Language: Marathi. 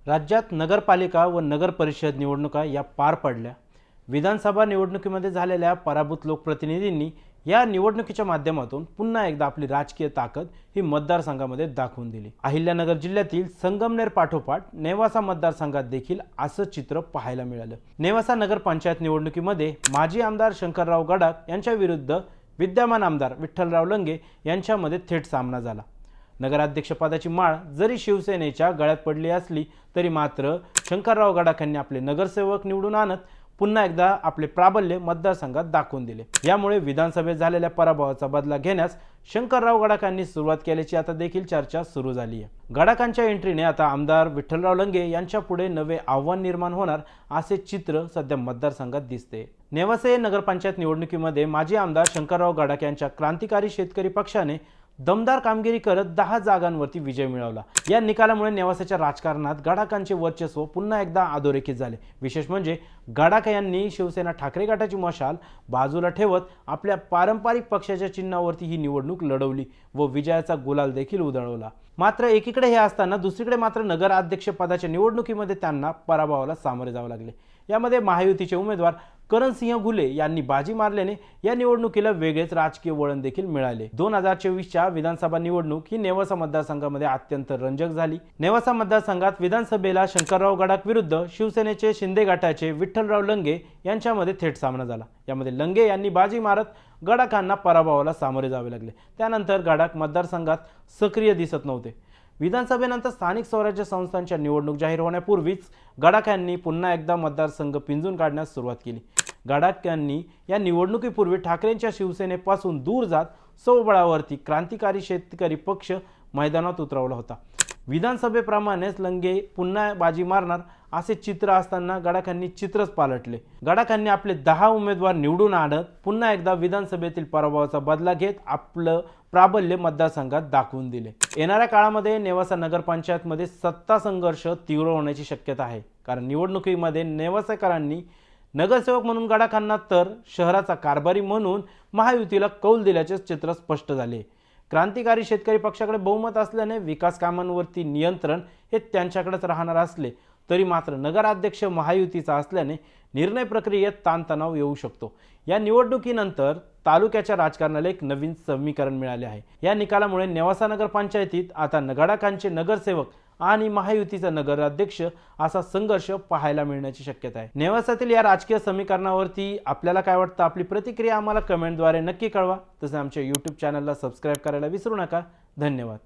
राज्यात नगरपालिका व नगर परिषद निवडणुका या पार पडल्या। विधानसभा निवडणुकीमध्ये झालेल्या पराभूत लोकप्रतिनिधींनी या निवडणुकीच्या माध्यमातून पुन्हा एकदा आपली राजकीय ताकद ही मतदारसंघामध्ये दाखवून दिली। अहिल्यानगर जिल्ह्यातील संगमनेर पाठोपाठ नेवासा मतदारसंघात देखील असं चित्र पाहायला मिळालं। नेवासा नगर पंचायत निवडणुकीमध्ये माजी आमदार शंकरराव गडाख यांच्या विरुद्ध विद्यमान आमदार विठ्ठलराव लंगे यांच्यामध्ये थेट सामना झाला। नगराध्यक्षपदाची माळ जरी शिवसेनेच्या गळ्यात पडली असली तरी मात्र शंकरराव गडाख यांनी आपले नगरसेवक निवडून आणत पुन्हा एकदा आपले प्राबल्य मतदारसंघात दाखवून दिले। यामुळे विधानसभेत झालेल्या पराभवाचा बदला घेण्यास शंकरराव गडाखांनी सुरुवात केल्याची आता देखील चर्चा सुरू झाली आहे। गडाखांच्या एंट्रीने आता आमदार विठ्ठलराव लंगे यांच्या पुढे नवे आव्हान निर्माण होणार असे चित्र सध्या मतदारसंघात दिसते। नेवासे नगरपंचायत निवडणुकीमध्ये माजी आमदार शंकरराव गडाख यांच्या क्रांतिकारी शेतकरी पक्षाने दमदार कामगिरी करत 10 जागांवरती विजय मिळवला। या निकालामुळे नेवासाच्या राजकारणात गडाखांचे वर्चस्व पुन्हा एकदा अधोरेखित झाले। विशेष म्हणजे गडाख यांनी शिवसेना ठाकरे गटाची मशाल बाजूला ठेवत आपल्या पारंपरिक पक्षाच्या चिन्हावरती ही निवडणूक लढवली व विजयाचा गुलाल देखील उधळवला। मात्र एकीकडे हे असताना दुसरीकडे मात्र नगराध्यक्ष पदाच्या निवडणुकीमध्ये त्यांना पराभवाला सामोरे जावे लागले। यामध्ये महायुतीचे उमेदवार करणसिंह घुले यांनी बाजी मारल्याने या निवडणुकीला वेगळेच राजकीय वळण देखील मिळाले। 2024च्या विधानसभा निवडणूक ही नेवासा मतदारसंघामध्ये अत्यंत रंजक झाली। नेवासा मतदारसंघात विधानसभेला शंकरराव गडाख विरुद्ध शिवसेनेचे शिंदे गटाचे विठ्ठलराव लंगे यांच्यामध्ये थेट सामना झाला। यामध्ये लंगे यांनी बाजी मारत गडाखांना पराभवाला सामोरे जावे लागले। त्यानंतर गडाख मतदारसंघात सक्रिय दिसत नव्हते। विधानसभेनंतर स्थानिक स्वराज्य संस्थांच्या निवडणूक जाहीर होण्यापूर्वीच गडाख यांनी पुन्हा एकदा मतदारसंघ पिंजून काढण्यास सुरुवात केली। गडाख यांनी या निवडणुकीपूर्वी ठाकरेंच्या शिवसेनेपासून दूर जात स्वबळावरती क्रांतिकारी शेतकरी पक्ष मैदानात उतरवला होता। विधानसभेप्रमाणेच लंगे पुन्हा बाजी मारणार असे चित्र असताना गडाखांनी चित्रच पालटले। गडाखांनी आपले 10 उमेदवार निवडून आणत पुन्हा एकदा विधानसभेतील पराभवाचा बदला घेत आपलं प्राबल्य मतदारसंघात दाखवून दिले। येणाऱ्या काळामध्ये नेवासा नगरपंचायतमध्ये सत्ता संघर्ष तीव्र होण्याची शक्यता आहे, कारण निवडणुकीमध्ये नेवासेकरांनी नगरसेवक म्हणून गडाखांना तर शहराचा कारभारी म्हणून महायुतीला कौल दिल्याचे चित्र स्पष्ट झाले। क्रांतिकारी शेतकरी पक्षाकडे बहुमत असल्याने विकास कामांवरती नियंत्रण हे त्यांच्याकडेच राहणार असले तरी मात्र नगराध्यक्ष महायुतीचा असल्याने निर्णय प्रक्रियेत ताणतणाव येऊ शकतो। या निवडणुकीनंतर तालुक्याच्या राजकारणाला एक नवीन समीकरण मिळाले आहे। या निकालामुळे नेवासा नगरपंचायतीत आता गडाखांचे नगरसेवक आणि महायुतीचा नगराध्यक्ष असा संघर्ष पाहायला मिळण्याची शक्यता आहे। नेवासातील या राजकीय समीकरणावरती आपल्याला काय वाटतं, आपली प्रतिक्रिया आम्हाला कमेंटद्वारे नक्की कळवा। तसेच आमच्या YouTube चॅनलला सबस्क्राइब करायला विसरू नका। धन्यवाद।